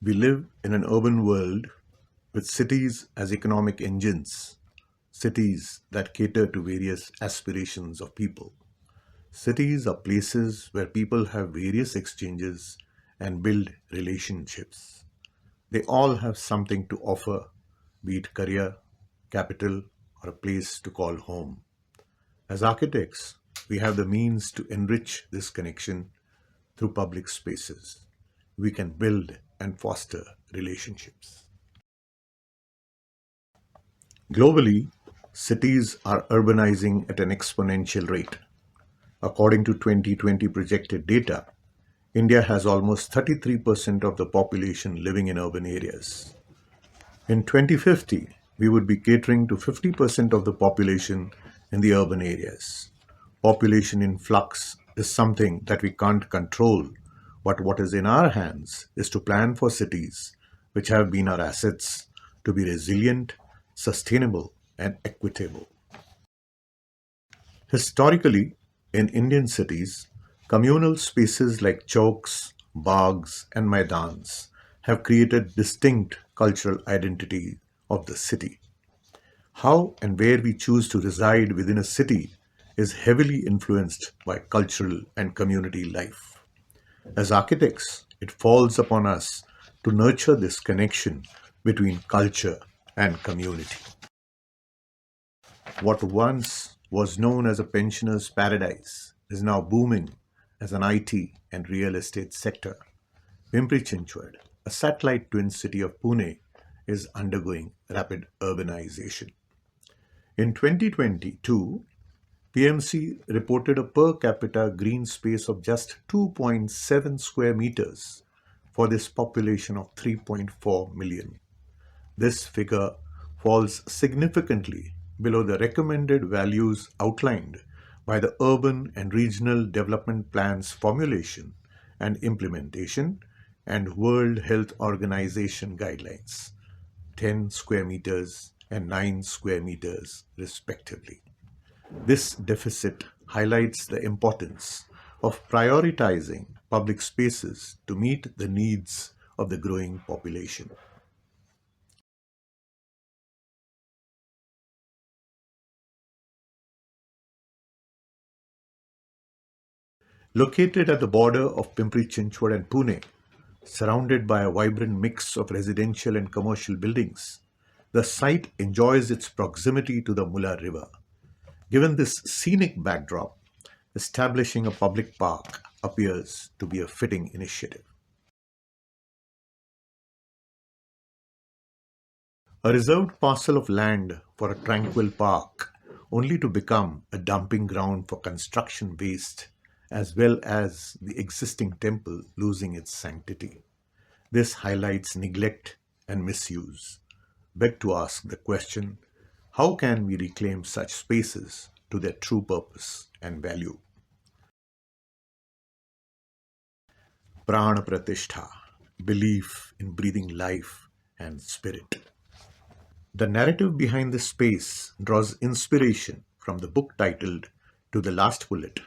We live in an urban world with cities as economic engines, cities that cater to various aspirations of people. Cities are places where people have various exchanges and build relationships. They all have something to offer, be it career, capital, or a place to call home. As architects, we have the means to enrich this connection through public spaces. We can build and foster relationships. Globally, cities are urbanizing at an exponential rate. According to 2020 projected data, India has almost 33% of the population living in urban areas. In 2050, we would be catering to 50% of the population in the urban areas. Population influx is something that we can't control, but what is in our hands is to plan for cities which have been our assets to be resilient, sustainable, and equitable. Historically, in Indian cities, communal spaces like chowks, bags, and maidans have created distinct cultural identity of the city. How and where we choose to reside within a city is heavily influenced by cultural and community life. As architects, it falls upon us to nurture this connection between culture and community. What once was known as a pensioner's paradise is now booming as an IT and real estate sector. Pimpri-Chinchwad, a satellite twin city of Pune, is undergoing rapid urbanization. In 2022, PMC reported a per capita green space of just 2.7 square meters for this population of 3.4 million. This figure falls significantly below the recommended values outlined by the Urban and Regional Development Plans formulation and implementation and World Health Organization guidelines, 10 square meters and 9 square meters respectively. This deficit highlights the importance of prioritizing public spaces to meet the needs of the growing population. Located at the border of Pimpri-Chinchwad and Pune, surrounded by a vibrant mix of residential and commercial buildings, the site enjoys its proximity to the Mula River. Given this scenic backdrop, establishing a public park appears to be a fitting initiative. A reserved parcel of land for a tranquil park, only to become a dumping ground for construction waste, as well as the existing temple losing its sanctity. This highlights neglect and misuse. Beg to ask the question, how can we reclaim such spaces to their true purpose and value? Prana Pratishtha, belief in breathing life and spirit. The narrative behind this space draws inspiration from the book titled To the Last Bullet,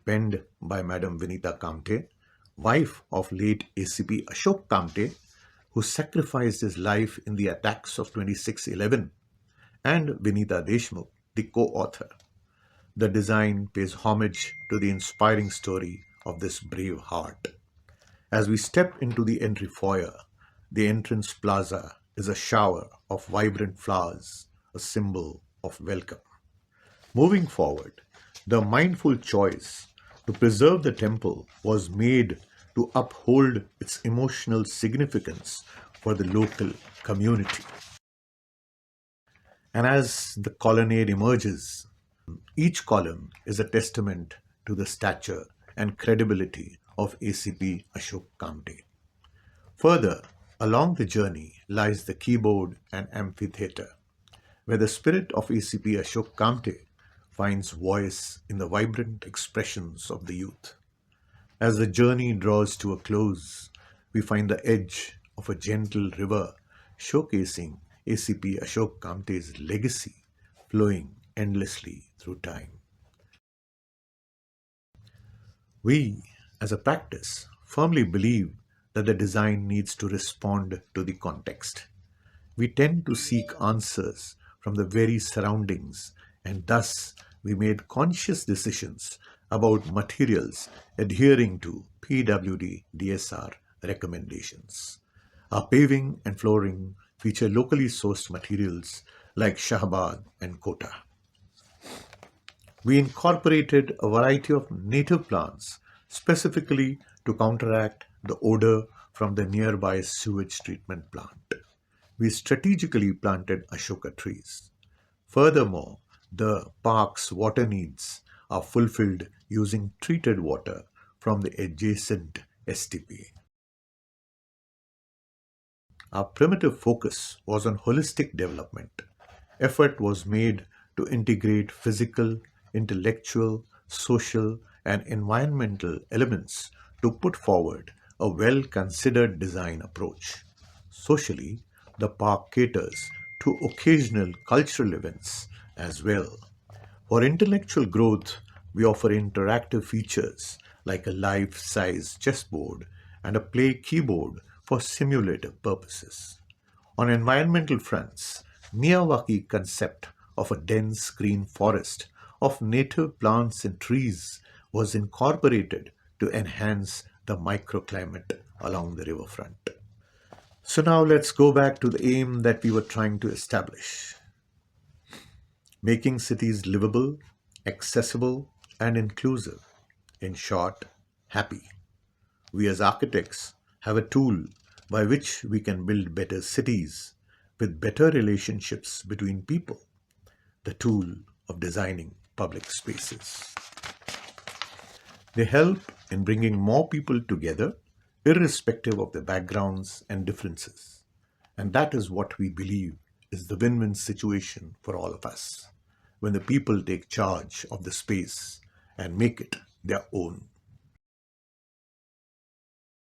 penned by Madam Vinita Kamte, wife of late ACP Ashok Kamte, who sacrificed his life in the attacks of 26/11, and Vinita Deshmukh, the co-author. The design pays homage to the inspiring story of this brave heart. As we step into the entry foyer, the entrance plaza is a shower of vibrant flowers, a symbol of welcome. Moving forward, the mindful choice to preserve the temple was made to uphold its emotional significance for the local community. And as the colonnade emerges, each column is a testament to the stature and credibility of ACP Ashok Kamte. Further, along the journey lies the keyboard and amphitheatre, where the spirit of ACP Ashok Kamte finds voice in the vibrant expressions of the youth. As the journey draws to a close, we find the edge of a gentle river showcasing ACP Ashok Kamte's legacy flowing endlessly through time. We, as a practice, firmly believe that the design needs to respond to the context. We tend to seek answers from the very surroundings, and thus we made conscious decisions about materials adhering to PWD DSR recommendations. Our paving and flooring feature locally sourced materials like shahbad and kota. We incorporated a variety of native plants specifically to counteract the odor from the nearby sewage treatment plant. We strategically planted Ashoka trees. Furthermore, the park's water needs are fulfilled using treated water from the adjacent STP. Our primitive focus was on holistic development. Effort was made to integrate physical, intellectual, social, and environmental elements to put forward a well considered design approach. Socially, the park caters to occasional cultural events as well. For intellectual growth, we offer interactive features like a life size chessboard and a play keyboard for simulative purposes. On environmental fronts, Miyawaki concept of a dense green forest of native plants and trees was incorporated to enhance the microclimate along the riverfront. So now let's go back to the aim that we were trying to establish: making cities livable, accessible, and inclusive. In short, happy. We as architects have a tool by which we can build better cities with better relationships between people, the tool of designing public spaces. They help in bringing more people together, irrespective of their backgrounds and differences. And that is what we believe is the win-win situation for all of us, when the people take charge of the space and make it their own.